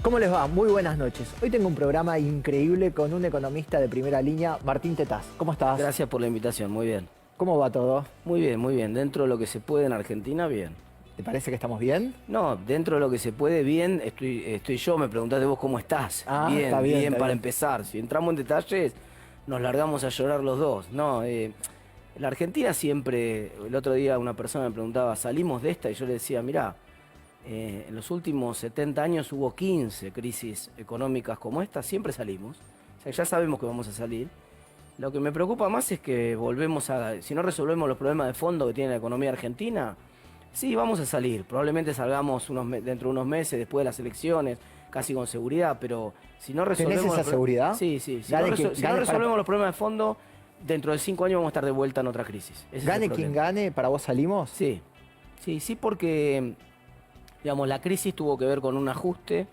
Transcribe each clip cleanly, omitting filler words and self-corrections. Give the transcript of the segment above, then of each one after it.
¿Cómo les va? Muy buenas noches. Hoy tengo un programa increíble con un economista de primera línea, Martín Tetaz. ¿Cómo estás? Gracias por la invitación, muy bien. ¿Cómo va todo? Muy bien, muy bien. Dentro de lo que se puede en Argentina, bien. ¿Te parece que estamos bien? No, dentro de lo que se puede, bien, estoy yo. Me preguntaste vos cómo estás. Ah, Bien, está bien, bien, está para bien. empezar. Si entramos en detalles, nos largamos a llorar los dos. No, la Argentina siempre, el otro día una persona me preguntaba, ¿salimos de esta? Y yo le decía, mirá, en los últimos 70 años hubo 15 crisis económicas como esta, siempre salimos. O sea, ya sabemos que vamos a salir. Lo que me preocupa más es que si no resolvemos los problemas de fondo que tiene la economía argentina, sí, vamos a salir. Probablemente salgamos dentro de unos meses, después de las elecciones, casi con seguridad, pero si no resolvemos... ¿Tenés esa seguridad? Sí, sí. Si Gane no, quien- si no gane resolvemos los problemas de fondo, dentro de 5 años vamos a estar de vuelta en otra crisis. Ese es el Gane quien problema. gane, ¿para vos salimos? Sí, sí, porque, digamos, la crisis tuvo que ver con un ajuste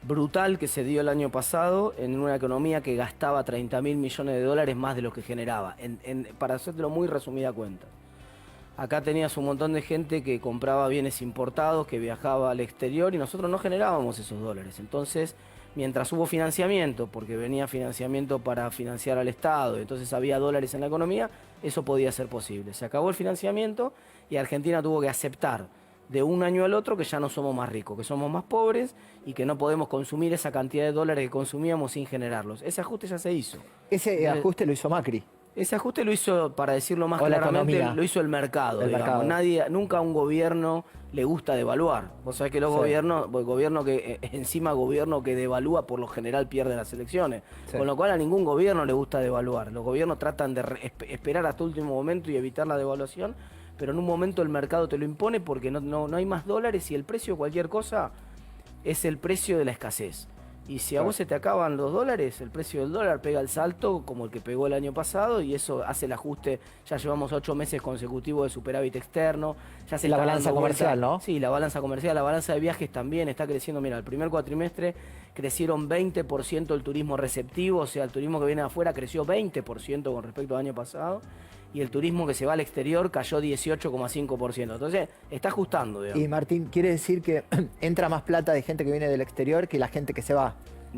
brutal que se dio el año pasado en una economía que gastaba 30.000 millones de dólares más de lo que generaba, para hacértelo muy resumida cuenta. Acá tenías un montón de gente que compraba bienes importados, que viajaba al exterior y nosotros no generábamos esos dólares. Entonces, mientras hubo financiamiento, porque venía financiamiento para financiar al Estado, entonces había dólares en la economía, eso podía ser posible. Se acabó el financiamiento y Argentina tuvo que aceptar de un año al otro que ya no somos más ricos, que somos más pobres y que no podemos consumir esa cantidad de dólares que consumíamos sin generarlos. Ese ajuste ya se hizo. Ese ajuste lo hizo Macri. Ese ajuste lo hizo, para decirlo más O la claramente, economía. lo hizo el mercado. El Digamos. mercado. Nunca a un gobierno le gusta devaluar. Vos sabés que los Sí. gobiernos, encima gobierno que devalúa por lo general pierde las elecciones. Sí. Con lo cual a ningún gobierno le gusta devaluar. Los gobiernos tratan de esperar hasta último momento y evitar la devaluación, pero en un momento el mercado te lo impone porque no hay más dólares y el precio de cualquier cosa es el precio de la escasez. Y si a vos se te acaban los dólares, el precio del dólar pega el salto como el que pegó el año pasado y eso hace el ajuste. Ya llevamos 8 meses consecutivos de superávit externo. Ya se La está balanza dando comercial, vuelta. ¿no? Sí, la balanza comercial, la balanza de viajes también está creciendo. Mira, el primer cuatrimestre crecieron 20% el turismo receptivo, o sea, el turismo que viene de afuera creció 20% con respecto al año pasado. Y el turismo que se va al exterior cayó 18,5%. Entonces, está ajustando, digamos. Y Martín, ¿quiere decir que entra más plata de gente que viene del exterior que la gente que se va?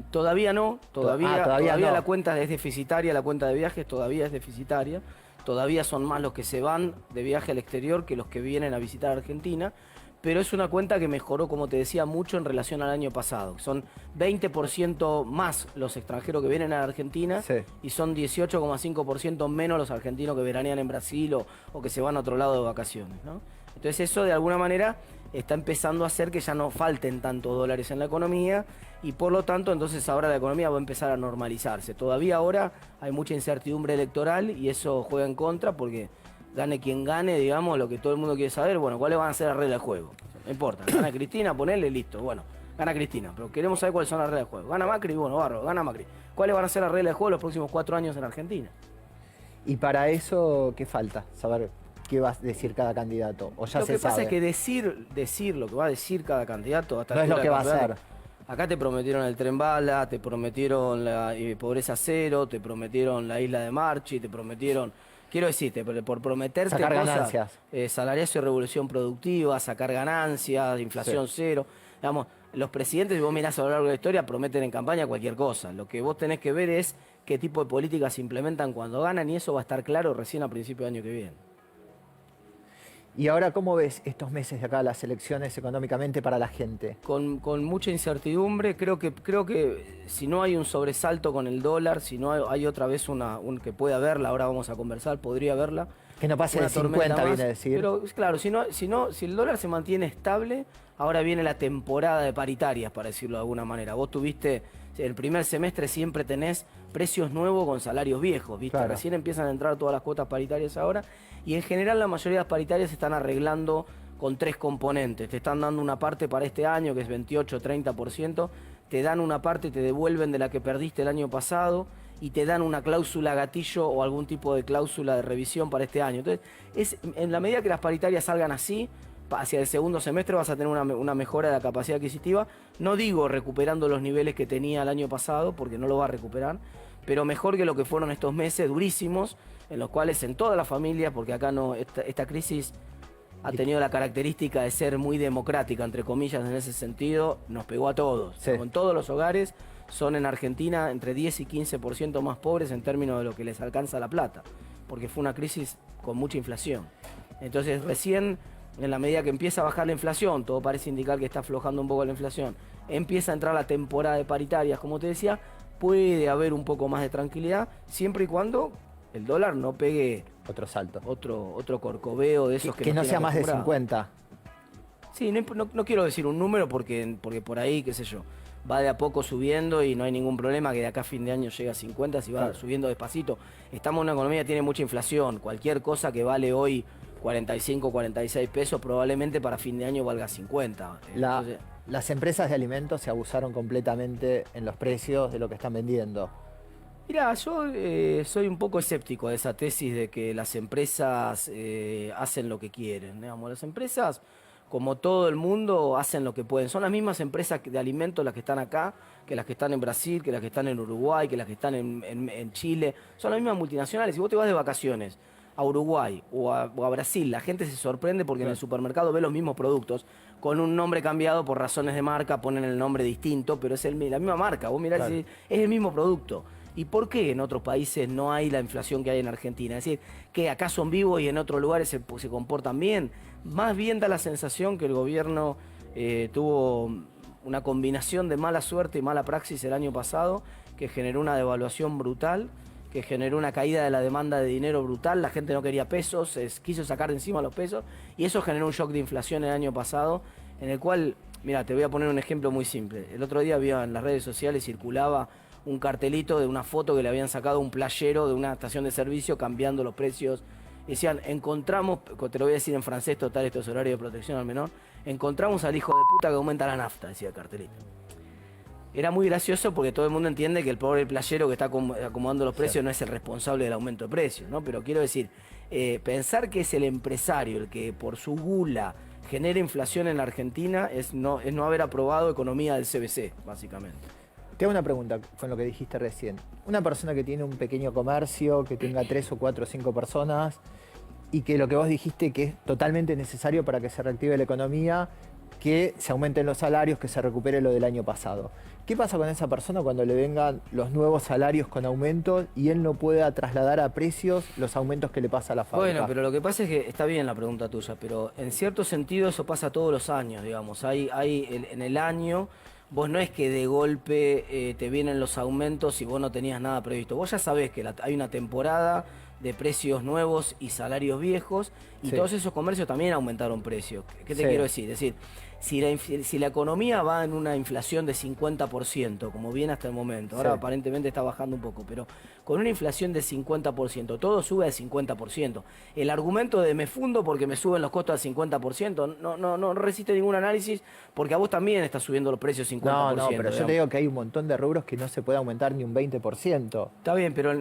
Todavía no, todavía no. la cuenta es deficitaria, la cuenta de viajes todavía es deficitaria. Todavía son más los que se van de viaje al exterior que los que vienen a visitar Argentina. Pero es una cuenta que mejoró, como te decía, mucho en relación al año pasado. Son 20% más los extranjeros que vienen a Argentina, Sí. y son 18,5% menos los argentinos que veranean en Brasil o que se van a otro lado de vacaciones, ¿no? Entonces eso de alguna manera está empezando a hacer que ya no falten tantos dólares en la economía y por lo tanto entonces ahora la economía va a empezar a normalizarse. Todavía ahora hay mucha incertidumbre electoral y eso juega en contra porque gane quien gane, digamos, lo que todo el mundo quiere saber, bueno, cuáles van a ser las reglas del juego. No importa, gana Cristina, ponele, listo, bueno, gana Cristina, pero queremos saber cuáles son las reglas del juego. Gana Macri, bueno, barro, gana Macri. ¿Cuáles van a ser las reglas del juego los próximos 4 años en Argentina? Y para eso, ¿qué falta? Saber qué va a decir cada candidato. O ya Lo se que pasa sabe. es que decir lo que va a decir cada candidato hasta No es lo que va a hacer. hacer. Acá te prometieron el tren bala, te prometieron la pobreza cero, te prometieron la isla de Marchi, te prometieron, quiero decirte, por prometerte Sacar cosas, ganancias. salariazo y revolución productiva, sacar ganancias, inflación cero. Digamos, los presidentes, si vos mirás a lo largo de la historia, prometen en campaña cualquier cosa. Lo que vos tenés que ver es qué tipo de políticas se implementan cuando ganan y eso va a estar claro recién a principios del año que viene. Y ahora, ¿cómo ves estos meses de acá, las elecciones económicamente para la gente? Con mucha incertidumbre, creo que si no hay un sobresalto con el dólar, si no hay otra vez que pueda haberla, ahora vamos a conversar, podría haberla. Que no pase Una de tormenta 50, más. viene a decir. Pero claro, si el dólar se mantiene estable, ahora viene la temporada de paritarias, para decirlo de alguna manera. Vos tuviste, el primer semestre siempre tenés precios nuevos con salarios viejos, ¿viste? Claro. Recién empiezan a entrar todas las cuotas paritarias ahora, y en general la mayoría de las paritarias se están arreglando con 3 componentes. Te están dando una parte para este año, que es 28-30%, te dan una parte, te devuelven de la que perdiste el año pasado, y te dan una cláusula gatillo o algún tipo de cláusula de revisión para este año. Entonces, en la medida que las paritarias salgan así, hacia el segundo semestre vas a tener una mejora de la capacidad adquisitiva. No digo recuperando los niveles que tenía el año pasado, porque no lo va a recuperar, pero mejor que lo que fueron estos meses durísimos, en los cuales en todas las familias, porque acá no, esta crisis ha tenido la característica de ser muy democrática, entre comillas, en ese sentido, nos pegó a todos. Sí. En todos los hogares son en Argentina entre 10 y 15% más pobres en términos de lo que les alcanza la plata, porque fue una crisis con mucha inflación. Entonces recién, en la medida que empieza a bajar la inflación, todo parece indicar que está aflojando un poco la inflación, empieza a entrar la temporada de paritarias, como te decía, puede haber un poco más de tranquilidad, siempre y cuando el dólar no pegue Otro salto. otro corcoveo de esos que Que nos no sea tiene más de acostumbrados. 50. Sí, no quiero decir un número porque por ahí, qué sé yo, va de a poco subiendo y no hay ningún problema que de acá a fin de año llegue a 50 si va Claro. subiendo despacito. Estamos en una economía que tiene mucha inflación. Cualquier cosa que vale hoy 45, 46 pesos probablemente para fin de año valga 50. Entonces, Las empresas de alimentos se abusaron completamente en los precios de lo que están vendiendo. mirá, yo soy un poco escéptico de esa tesis de que las empresas hacen lo que quieren. Digamos, las empresas, como todo el mundo, hacen lo que pueden. Son las mismas empresas de alimentos las que están acá, que las que están en Brasil, que las que están en Uruguay, que las que están en Chile. Son las mismas multinacionales. Si vos te vas de vacaciones a Uruguay o a Brasil, la gente se sorprende porque en el supermercado ve los mismos productos con un nombre cambiado por razones de marca, ponen el nombre distinto, pero es la misma marca. Vos mirás y decís, es el mismo producto. ¿Y por qué en otros países no hay la inflación que hay en Argentina? Es decir, que acá son vivos y en otros lugares se comportan bien. Más bien da la sensación que el gobierno tuvo una combinación de mala suerte y mala praxis el año pasado, que generó una devaluación brutal, que generó una caída de la demanda de dinero brutal, la gente no quería pesos, quiso sacar de encima los pesos, y eso generó un shock de inflación el año pasado, en el cual, mira, te voy a poner un ejemplo muy simple. El otro día había en las redes sociales circulaba un cartelito de una foto que le habían sacado a un playero de una estación de servicio cambiando los precios. Decían, encontramos, te lo voy a decir en francés, total, esto es horario de protección al menor, encontramos al hijo de puta que aumenta la nafta, decía el cartelito. Era muy gracioso porque todo el mundo entiende que el pobre playero que está acomodando los precios no es el responsable del aumento de precios, ¿no? Pero quiero decir, pensar que es el empresario el que por su gula genera inflación en la Argentina es no haber aprobado economía del CBC, básicamente. Te hago una pregunta con lo que dijiste recién. Una persona que tiene un pequeño comercio, que tenga 3 o 4 o 5 personas y que lo que vos dijiste que es totalmente necesario para que se reactive la economía, que se aumenten los salarios, que se recupere lo del año pasado. ¿Qué pasa con esa persona cuando le vengan los nuevos salarios con aumentos y él no pueda trasladar a precios los aumentos que le pasa a la fábrica? Bueno, pero lo que pasa es que está bien la pregunta tuya, pero en cierto sentido eso pasa todos los años, digamos. En el año, vos no es que de golpe te vienen los aumentos y vos no tenías nada previsto. Vos ya sabés que hay una temporada de precios nuevos y salarios viejos y Sí. todos esos comercios también aumentaron precios. ¿Qué te Sí. quiero decir? Es decir, si la economía va en una inflación de 50%, como viene hasta el momento, ahora Sí. aparentemente está bajando un poco, pero con una inflación de 50%, todo sube al 50%. El argumento de me fundo porque me suben los costos al 50%, no resiste ningún análisis porque a vos también estás subiendo los precios 50%. No, pero yo digamos. te digo que hay un montón de rubros que no se puede aumentar ni un 20%. Está bien, pero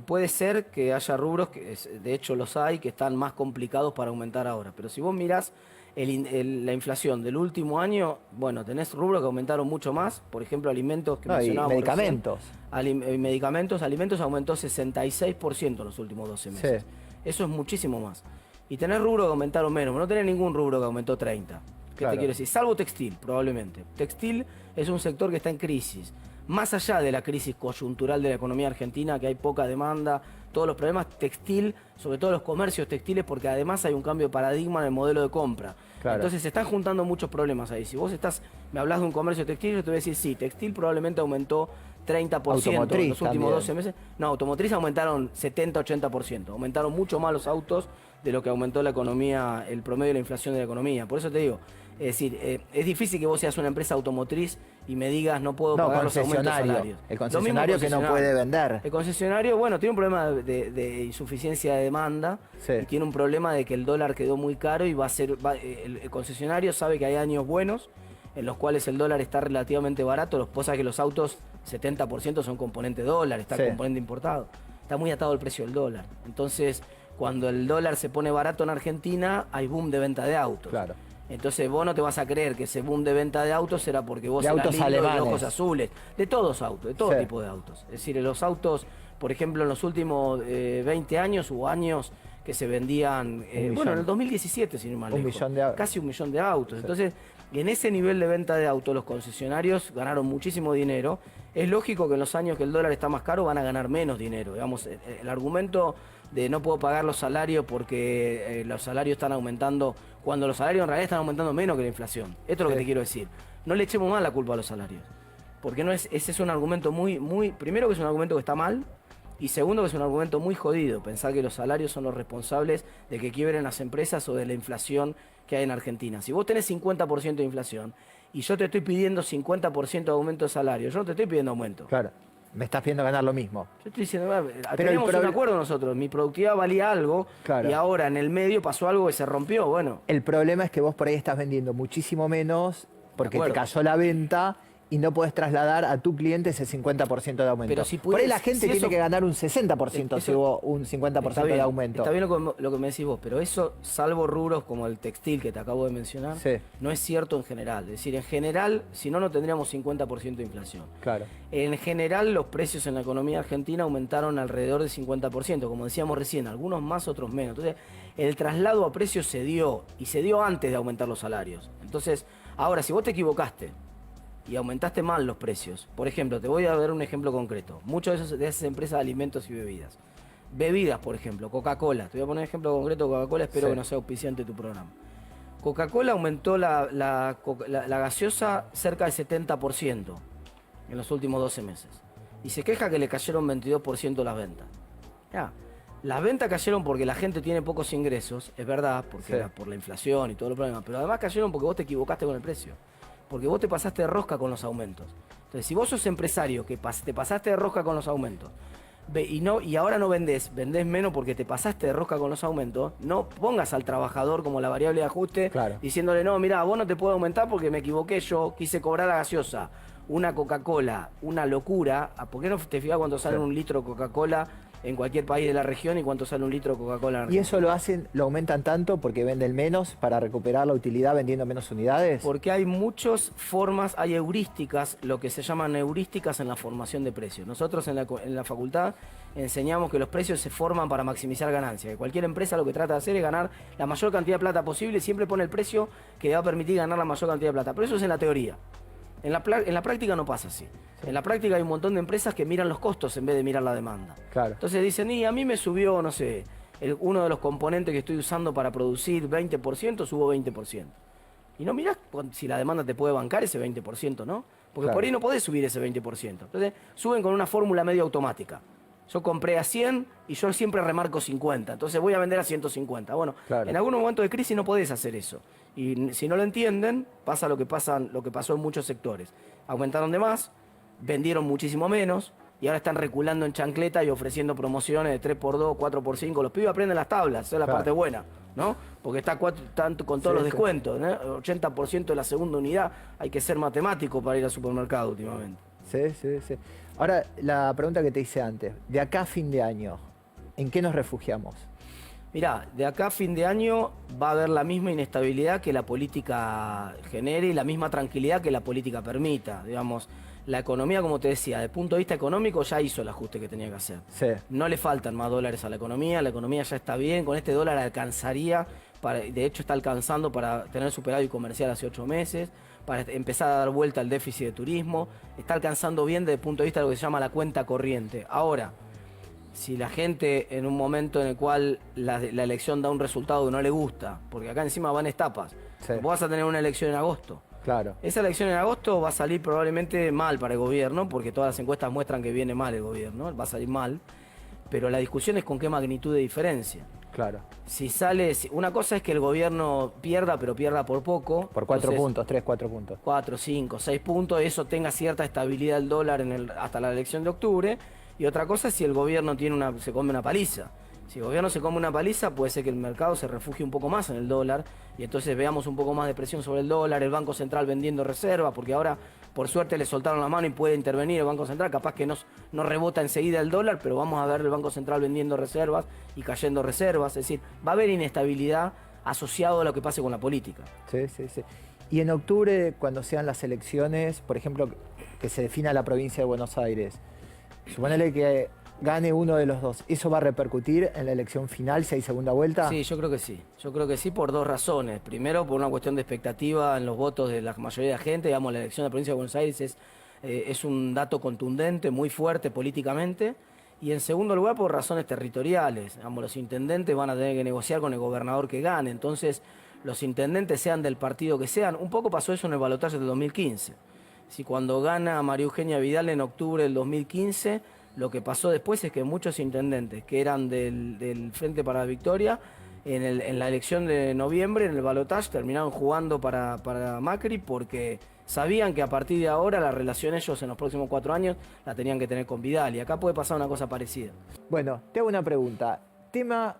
puede ser que haya rubros, de hecho los hay, que están más complicados para aumentar ahora. Pero si vos mirás la inflación del último año, bueno, tenés rubros que aumentaron mucho más, por ejemplo, alimentos que No, y mencionábamos medicamentos. medicamentos, alimentos aumentó 66% en los últimos 12 meses. Sí. Eso es muchísimo más. Y tenés rubros que aumentaron menos, no tenés ningún rubro que aumentó 30. ¿Qué Claro. te quiero decir? Salvo textil, probablemente. Textil es un sector que está en crisis. Más allá de la crisis coyuntural de la economía argentina, que hay poca demanda, todos los problemas, textil, sobre todo los comercios textiles, porque además hay un cambio de paradigma en el modelo de compra. Claro. Entonces se están juntando muchos problemas ahí. Si vos me hablas de un comercio textil, yo te voy a decir, sí, textil probablemente aumentó 30% en Automotriz los últimos también. 12 meses. No, automotriz aumentaron 70-80%. Aumentaron mucho más los autos de lo que aumentó la economía, el promedio de la inflación de la economía. Por eso te digo, es decir, es difícil que vos seas una empresa automotriz y me digas no puedo pagar los aumentos salarios. El Lo mismo concesionario que no puede vender. El concesionario, bueno, tiene un problema de insuficiencia de demanda Sí. y tiene un problema de que el dólar quedó muy caro y el concesionario sabe que hay años buenos en los cuales el dólar está relativamente barato, lo que pasa es que los autos 70% son componente dólar, está Sí. el componente importado. Está muy atado al precio del dólar. Entonces, cuando el dólar se pone barato en Argentina, hay boom de venta de autos. Claro. Entonces vos no te vas a creer que ese boom de venta de autos será porque vos De eras autos lindo y de alemanes. ojos azules. De todos autos, de todo Sí. tipo de autos. Es decir, los autos, por ejemplo, en los últimos 20 años hubo años que se vendían, bueno, en el 2017, sin ir más lejos, 1 millón de autos. casi 1 millón de autos. Sí. Entonces, en ese nivel de venta de autos, los concesionarios ganaron muchísimo dinero. Es lógico que en los años que el dólar está más caro van a ganar menos dinero. Digamos, el argumento de no puedo pagar los salarios porque los salarios están aumentando, cuando los salarios en realidad están aumentando menos que la inflación. Esto es lo que te quiero decir. No le echemos más la culpa a los salarios. Porque no es, ese es un argumento primero que es un argumento que está mal, y segundo que es un argumento muy jodido, pensar que los salarios son los responsables de que quiebren las empresas o de la inflación que hay en Argentina. Si vos tenés 50% de inflación y yo te estoy pidiendo 50% de aumento de salario, yo no te estoy pidiendo aumento. Claro, me estás pidiendo ganar lo mismo. Yo estoy diciendo, teníamos un acuerdo nosotros, mi productividad valía algo, claro, y ahora en el medio pasó algo que se rompió, bueno. El problema es que vos por ahí estás vendiendo muchísimo menos porque te cayó la venta y no podés trasladar a tu cliente ese 50% de aumento. Pero si por ahí la gente tiene que ganar un 60% si hubo un 50% de aumento. Está bien lo que me decís vos, pero eso, salvo rubros como el textil que te acabo de mencionar, sí, no es cierto en general. Es decir, en general, si no, no tendríamos 50% de inflación. Claro. En general, los precios en la economía argentina aumentaron alrededor del 50%, como decíamos recién, algunos más, otros menos. Entonces, el traslado a precios se dio, y se dio antes de aumentar los salarios. Entonces, ahora, si vos te equivocaste y aumentaste mal los precios, por ejemplo, te voy a dar un ejemplo concreto. Muchas de esas empresas de alimentos y bebidas. Bebidas, por ejemplo, Coca-Cola. Te voy a poner un ejemplo concreto de Coca-Cola, espero que no sea auspiciante tu programa. Coca-Cola aumentó la gaseosa cerca del 70% en los últimos 12 meses. Y se queja que le cayeron 22% las ventas. Ya. Las ventas cayeron porque la gente tiene pocos ingresos, es verdad, porque por la inflación y todos los problemas, pero además cayeron porque vos te equivocaste con el precio. Porque vos te pasaste de rosca con los aumentos. Entonces, si vos sos empresario que te pasaste de rosca con los aumentos y ahora no vendés menos porque te pasaste de rosca con los aumentos, no pongas al trabajador como la variable de ajuste, diciéndole, no, mira, vos no te puedo aumentar porque me equivoqué, yo quise cobrar la gaseosa, una Coca-Cola, una locura. ¿Por qué no te fijas cuánto sale un litro de Coca-Cola en cualquier país de la región y cuánto sale un litro de Coca-Cola en Argentina? ¿Y eso lo aumentan tanto porque venden menos para recuperar la utilidad vendiendo menos unidades? Porque hay muchas formas, hay heurísticas, lo que se llaman heurísticas en la formación de precios. Nosotros en la facultad enseñamos que los precios se forman para maximizar ganancias. Que cualquier empresa lo que trata de hacer es ganar la mayor cantidad de plata posible y siempre pone el precio que le va a permitir ganar la mayor cantidad de plata. Pero eso es en la teoría. En la práctica no pasa así. En la práctica hay un montón de empresas que miran los costos en vez de mirar la demanda. Claro. Entonces dicen, y a mí me subió, no sé, uno de los componentes que estoy usando para producir 20%, subo 20%. Y no mirás si la demanda te puede bancar ese 20%, ¿no? Porque por ahí no podés subir ese 20%. Entonces suben con una fórmula medio automática. Yo compré a 100 y yo siempre remarco 50, entonces voy a vender a 150. Bueno, en algún momento de crisis no podés hacer eso. Y si no lo entienden, pasa lo que pasó en muchos sectores. Aumentaron de más, vendieron muchísimo menos y ahora están reculando en chancleta y ofreciendo promociones de 3x2, 4x5. Los pibes aprenden las tablas, esa es la parte buena, ¿no? Porque está tanto con todos los descuentos, ¿no? 80% de la segunda unidad. Hay que ser matemático para ir al supermercado últimamente. Sí. Ahora, la pregunta que te hice antes, de acá a fin de año, ¿en qué nos refugiamos? Mirá, de acá a fin de año va a haber la misma inestabilidad que la política genere y la misma tranquilidad que la política permita. Digamos, la economía, como te decía, desde el punto de vista económico ya hizo el ajuste que tenía que hacer. No le faltan más dólares a la economía ya está bien, con este dólar alcanzaría, de hecho está alcanzando para tener superávit comercial hace 8 meses, para empezar a dar vuelta al déficit de turismo, está alcanzando bien desde el punto de vista de lo que se llama la cuenta corriente. Ahora, si la gente en un momento en el cual la elección da un resultado que no le gusta, porque acá encima van etapas, vos vas a tener una elección en agosto. Claro. Esa elección en agosto va a salir probablemente mal para el gobierno, porque todas las encuestas muestran que viene mal el gobierno, va a salir mal, pero la discusión es con qué magnitud de diferencia. Claro. Una cosa es que el gobierno pierda, pero pierda por poco. Por 4 puntos, 3, 4 puntos. 4, 5, 6 puntos, eso tenga cierta estabilidad del dólar hasta la elección de octubre. Y otra cosa es si el gobierno se come una paliza. Si el gobierno se come una paliza, puede ser que el mercado se refugie un poco más en el dólar y entonces veamos un poco más de presión sobre el dólar, el Banco Central vendiendo reservas, porque ahora por suerte le soltaron la mano y puede intervenir el Banco Central, capaz que no rebota enseguida el dólar, pero vamos a ver el Banco Central vendiendo reservas y cayendo reservas, es decir, va a haber inestabilidad asociado a lo que pase con la política. Sí. Y en octubre, cuando sean las elecciones, por ejemplo, que se defina la provincia de Buenos Aires, suponele que gane uno de los dos, ¿eso va a repercutir en la elección final si hay segunda vuelta? Sí, yo creo que sí. Yo creo que sí por dos razones. Primero, por una cuestión de expectativa en los votos de la mayoría de la gente. Digamos, la elección de la provincia de Buenos Aires es un dato contundente, muy fuerte políticamente. Y en segundo lugar, por razones territoriales. Digamos, los intendentes van a tener que negociar con el gobernador que gane. Entonces, los intendentes sean del partido que sean. Un poco pasó eso en el balotaje del 2015. Si cuando gana María Eugenia Vidal en octubre del 2015... Lo que pasó después es que muchos intendentes que eran del Frente para la Victoria, en la elección de noviembre, en el balotaje, terminaron jugando para Macri porque sabían que a partir de ahora la relación ellos en los próximos 4 años la tenían que tener con Vidal. Y acá puede pasar una cosa parecida. Bueno, te hago una pregunta. Tema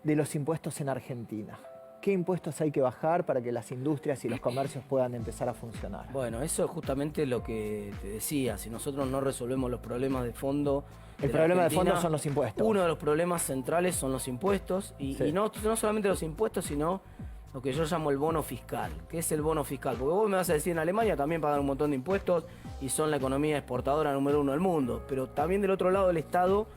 de los impuestos en Argentina. ¿Qué impuestos hay que bajar para que las industrias y los comercios puedan empezar a funcionar? Bueno, eso es justamente lo que te decía. Si nosotros no resolvemos los problemas de fondo... El problema de fondo son los impuestos. Uno de los problemas centrales son los impuestos. Y no solamente los impuestos, sino lo que yo llamo el bono fiscal. ¿Qué es el bono fiscal? Porque vos me vas a decir, en Alemania también pagan un montón de impuestos y son la economía exportadora número 1 del mundo. Pero también del otro lado el Estado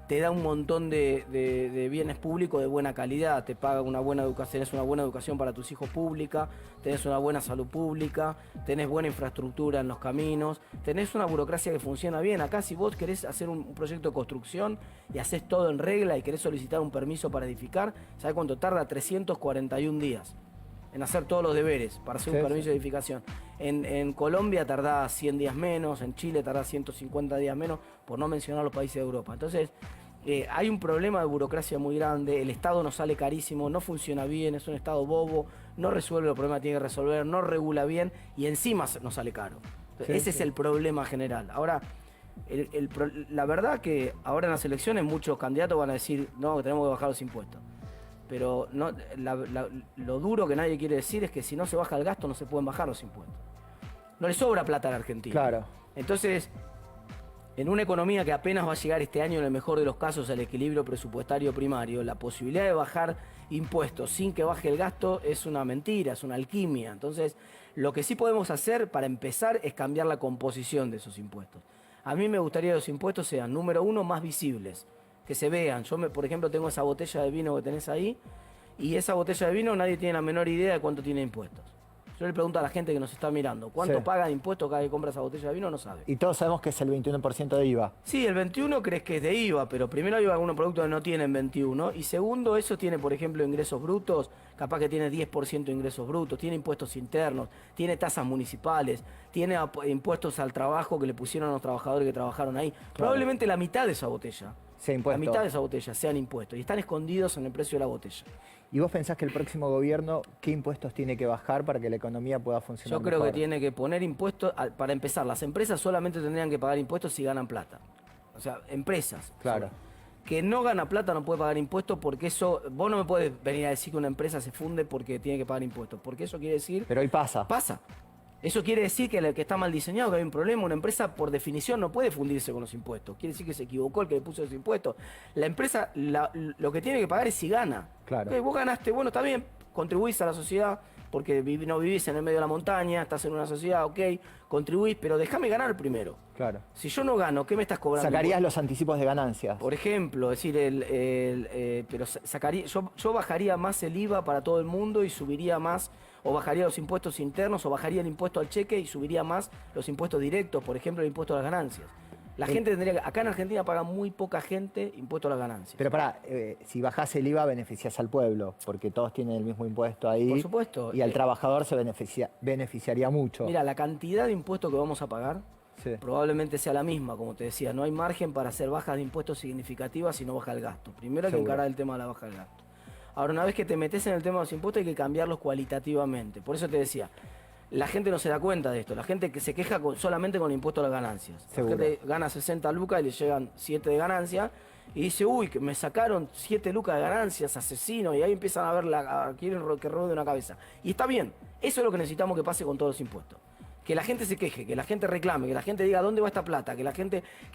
te da un montón de bienes públicos de buena calidad, te paga una buena educación, tenés una buena educación para tus hijos pública, tenés una buena salud pública, tenés buena infraestructura en los caminos, tenés una burocracia que funciona bien. Acá si vos querés hacer un proyecto de construcción y haces todo en regla y querés solicitar un permiso para edificar, ¿sabés cuánto tarda? 341 días en hacer todos los deberes para hacer un permiso de edificación. En Colombia tardá 100 días menos, en Chile tardá 150 días menos, por no mencionar los países de Europa. Entonces, hay un problema de burocracia muy grande, el Estado nos sale carísimo, no funciona bien, es un Estado bobo, no resuelve los problemas que tiene que resolver, no regula bien y encima nos sale caro. Ese es el problema general. Ahora, la verdad que ahora en las elecciones muchos candidatos van a decir, no, que tenemos que bajar los impuestos. Pero no, lo duro que nadie quiere decir es que si no se baja el gasto no se pueden bajar los impuestos. No le sobra plata a la Argentina. Claro. Entonces, en una economía que apenas va a llegar este año, en el mejor de los casos, al equilibrio presupuestario primario, la posibilidad de bajar impuestos sin que baje el gasto es una mentira, es una alquimia. Entonces, lo que sí podemos hacer para empezar es cambiar la composición de esos impuestos. A mí me gustaría que los impuestos sean, número uno, más visibles, que se vean. Yo, por ejemplo, tengo esa botella de vino que tenés ahí y esa botella de vino nadie tiene la menor idea de cuánto tiene impuestos. Yo le pregunto a la gente que nos está mirando, ¿cuánto paga de impuestos cada vez que compra esa botella de vino? No sabe. Y todos sabemos que es el 21% de IVA. Sí, el 21 crees que es de IVA, pero primero hay algunos productos que no tienen 21 y segundo, eso tiene, por ejemplo, ingresos brutos, capaz que tiene 10% de ingresos brutos, tiene impuestos internos, tiene tasas municipales, tiene impuestos al trabajo que le pusieron a los trabajadores que trabajaron ahí. Claro. Probablemente la mitad de esa botella. La mitad de esa botella sean impuestos y están escondidos en el precio de la botella. ¿Y vos pensás que el próximo gobierno qué impuestos tiene que bajar para que la economía pueda funcionar Yo creo mejor? que tiene que poner impuestos, para empezar, las empresas solamente tendrían que pagar impuestos si ganan plata. O sea, empresas. Claro. Que no gana plata no puede pagar impuestos porque eso, vos no me puedes venir a decir que una empresa se funde porque tiene que pagar impuestos, porque eso quiere decir... Pero hoy pasa. Pasa. Eso quiere decir que el que está mal diseñado, que hay un problema. Una empresa, por definición, no puede fundirse con los impuestos. Quiere decir que se equivocó el que le puso los impuestos. La empresa, lo que tiene que pagar es si gana. Claro. Vos ganaste, bueno, está bien, contribuís a la sociedad, porque no vivís en el medio de la montaña, estás en una sociedad, ok, contribuís, pero déjame ganar primero. Claro. Si yo no gano, ¿qué me estás cobrando? Sacarías los anticipos de ganancias. Por ejemplo, es decir, pero sacaría, yo bajaría más el IVA para todo el mundo y subiría más, o bajaría los impuestos internos, o bajaría el impuesto al cheque y subiría más los impuestos directos, por ejemplo, el impuesto a las ganancias. La gente tendría que... Acá en Argentina paga muy poca gente impuesto a las ganancias. Pero pará, si bajás el IVA beneficiás al pueblo, porque todos tienen el mismo impuesto ahí. Por supuesto. Y al trabajador se beneficiaría mucho. Mira, la cantidad de impuestos que vamos a pagar probablemente sea la misma, como te decía. No hay margen para hacer bajas de impuestos significativas si no baja el gasto. Primero hay que encarar el tema de la baja del gasto. Ahora, una vez que te metes en el tema de los impuestos hay que cambiarlos cualitativamente. Por eso te decía... La gente no se da cuenta de esto. La gente que se queja solamente con el impuesto a las ganancias. Seguro. La gente gana 60 lucas y le llegan 7 de ganancia y dice, uy, que me sacaron 7 lucas de ganancias, asesino, y ahí empiezan a ver, quieren que rode una cabeza. Y está bien, eso es lo que necesitamos que pase con todos los impuestos. Que la gente se queje, que la gente reclame, que la gente diga dónde va esta plata, que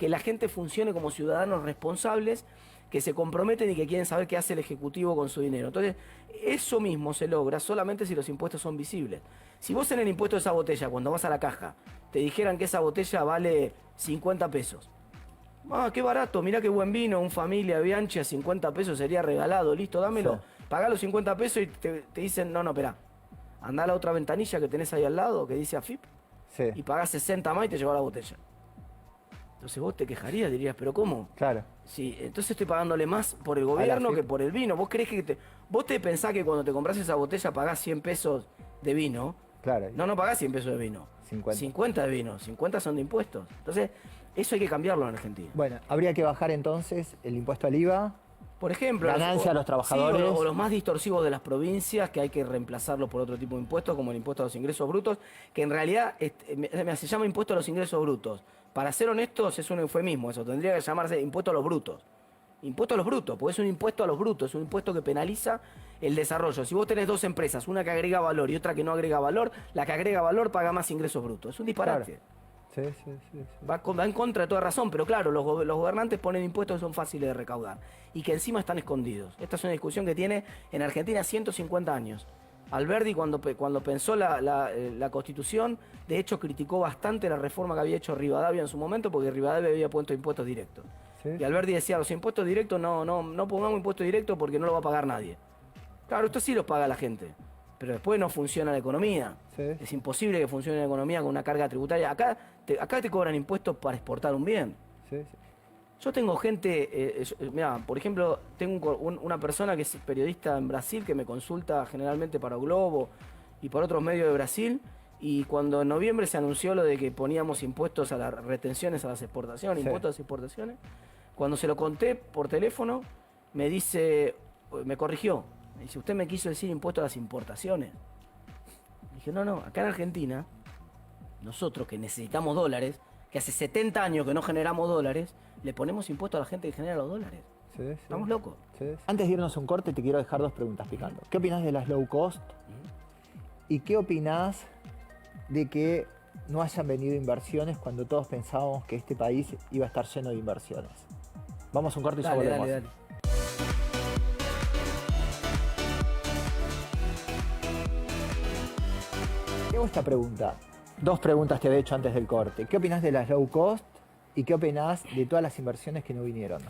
la gente funcione como ciudadanos responsables, que se comprometen y que quieren saber qué hace el Ejecutivo con su dinero. Entonces, eso mismo se logra solamente si los impuestos son visibles. Si vos en el impuesto de esa botella, cuando vas a la caja, te dijeran que esa botella vale 50 pesos Ah, qué barato, mirá qué buen vino, un Familia Bianchi a 50 pesos sería regalado, listo, dámelo. Sí. Pagá los 50 pesos y te dicen, no, espera, andá a la otra ventanilla que tenés ahí al lado, que dice AFIP, Sí, y pagás 60 más y te llevas la botella. Entonces vos te quejarías, dirías, ¿pero cómo? claro. Sí, entonces estoy pagándole más por el gobierno AFIP. que por el vino. ¿Vos creés que vos te pensás que cuando te compras esa botella pagás 100 pesos de vino? Claro. No pagás 100 pesos de vino. 50. 50 de vino, 50 son de impuestos. Entonces, eso hay que cambiarlo en Argentina. Bueno, habría que bajar entonces el impuesto al IVA. Por ejemplo, Ganancia a los trabajadores. Sí, o los más distorsivos de las provincias, que hay que reemplazarlos por otro tipo de impuestos, como el impuesto a los ingresos brutos, que en realidad se llama impuesto a los ingresos brutos. Para ser honestos, es un eufemismo eso, tendría que llamarse impuesto a los brutos. Impuesto a los brutos, porque es un impuesto a los brutos, es un impuesto que penaliza el desarrollo. Si vos tenés dos empresas, una que agrega valor y otra que no agrega valor, la que agrega valor paga más ingresos brutos. Es un disparate. Claro. Sí. Va en contra de toda razón, pero claro, los gobernantes ponen impuestos que son fáciles de recaudar y que encima están escondidos. Esta es una discusión que tiene en Argentina 150 años. Alberdi, cuando pensó la Constitución, de hecho criticó bastante la reforma que había hecho Rivadavia en su momento, porque Rivadavia había puesto impuestos directos. Sí. Y Alberdi decía, los impuestos directos no pongamos impuestos directos porque no lo va a pagar nadie. Claro, esto sí los paga la gente, pero después no funciona la economía. Sí. Es imposible que funcione la economía con una carga tributaria. Acá te cobran impuestos para exportar un bien. Sí. Yo tengo gente, mira, por ejemplo, tengo una persona que es periodista en Brasil que me consulta generalmente para O Globo y por otros medios de Brasil, y cuando en noviembre se anunció lo de que poníamos impuestos a las retenciones a las exportaciones, Sí. impuestos a las exportaciones, cuando se lo conté por teléfono, me dice, me corrigió, me dice, usted me quiso decir impuesto a las importaciones. Dije, no, acá en Argentina, nosotros que necesitamos dólares, que hace 70 años que no generamos dólares, le ponemos impuesto a la gente que genera los dólares. Sí. Estamos locos. Sí. Antes de irnos a un corte, te quiero dejar dos preguntas picando. ¿Qué opinás de las low cost? ¿Y qué opinás de que no hayan venido inversiones cuando todos pensábamos que este país iba a estar lleno de inversiones? Vamos a un corte y ya volvemos. Dale. Te hago esta pregunta. Dos preguntas te había hecho antes del corte. ¿Qué opinás de las low cost? ¿Y qué opinás de todas las inversiones que no vinieron?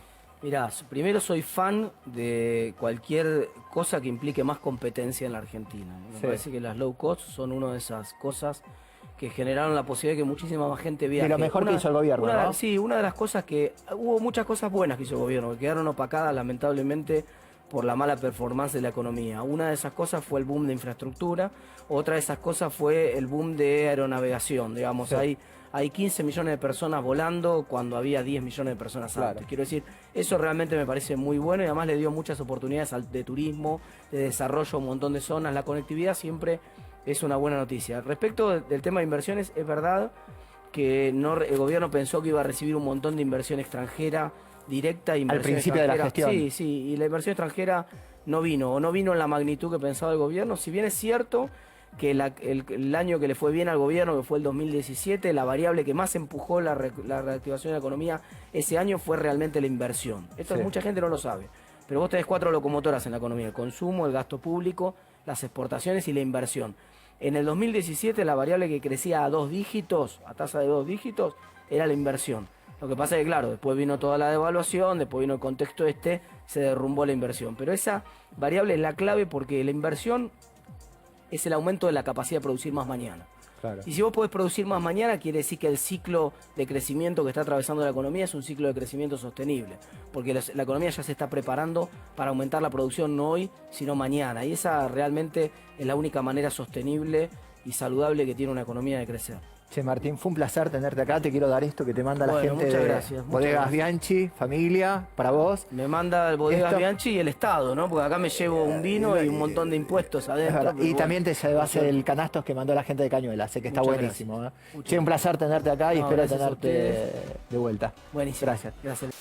Mirá, primero soy fan de cualquier cosa que implique más competencia en la Argentina. Me Sí. parece que las low cost son una de esas cosas que generaron la posibilidad de que muchísima más gente viaje. De lo mejor que hizo el gobierno, ¿no? Sí, una de las cosas que... Hubo muchas cosas buenas que hizo el gobierno, que quedaron opacadas lamentablemente por la mala performance de la economía. Una de esas cosas fue el boom de infraestructura, otra de esas cosas fue el boom de aeronavegación. Digamos, Sí. hay 15 millones de personas volando cuando había 10 millones de personas Claro. antes. Quiero decir, eso realmente me parece muy bueno y además le dio muchas oportunidades de turismo, de desarrollo a un montón de zonas. La conectividad siempre es una buena noticia. Respecto del tema de inversiones, es verdad que el gobierno pensó que iba a recibir un montón de inversión extranjera directa. Al principio de la gestión. Sí, y la inversión extranjera no vino en la magnitud que pensaba el gobierno. Si bien es cierto que el año que le fue bien al gobierno, que fue el 2017, la variable que más empujó la reactivación de la economía ese año fue realmente la inversión. Esto Sí. mucha gente no lo sabe. Pero vos tenés 4 locomotoras en la economía: el consumo, el gasto público, las exportaciones y la inversión. En el 2017 la variable que crecía a 2 dígitos, a tasa de 2 dígitos, era la inversión. Lo que pasa es que, claro, después vino toda la devaluación, después vino el contexto se derrumbó la inversión. Pero esa variable es la clave porque la inversión es el aumento de la capacidad de producir más mañana. Claro. Y si vos podés producir más mañana, quiere decir que el ciclo de crecimiento que está atravesando la economía es un ciclo de crecimiento sostenible. Porque la economía ya se está preparando para aumentar la producción no hoy, sino mañana. Y esa realmente es la única manera sostenible y saludable que tiene una economía de crecer. Che, Martín, fue un placer tenerte acá. Te quiero dar esto que te manda la Bueno, gente muchas de gracias, muchas Bodegas gracias. Bianchi, familia, para vos. Me manda el Bodegas Esto- Bianchi y el Estado, ¿no? Porque acá me llevo un vino y un montón de impuestos Es adentro. verdad. pero Y bueno. también te llevas el canastos que mandó la gente de Cañuela, sé que está Muchas buenísimo. gracias. ¿Eh? Muchas Che, un placer tenerte acá y No, espero gracias a tenerte de vuelta. Buenísimo. Gracias. Gracias.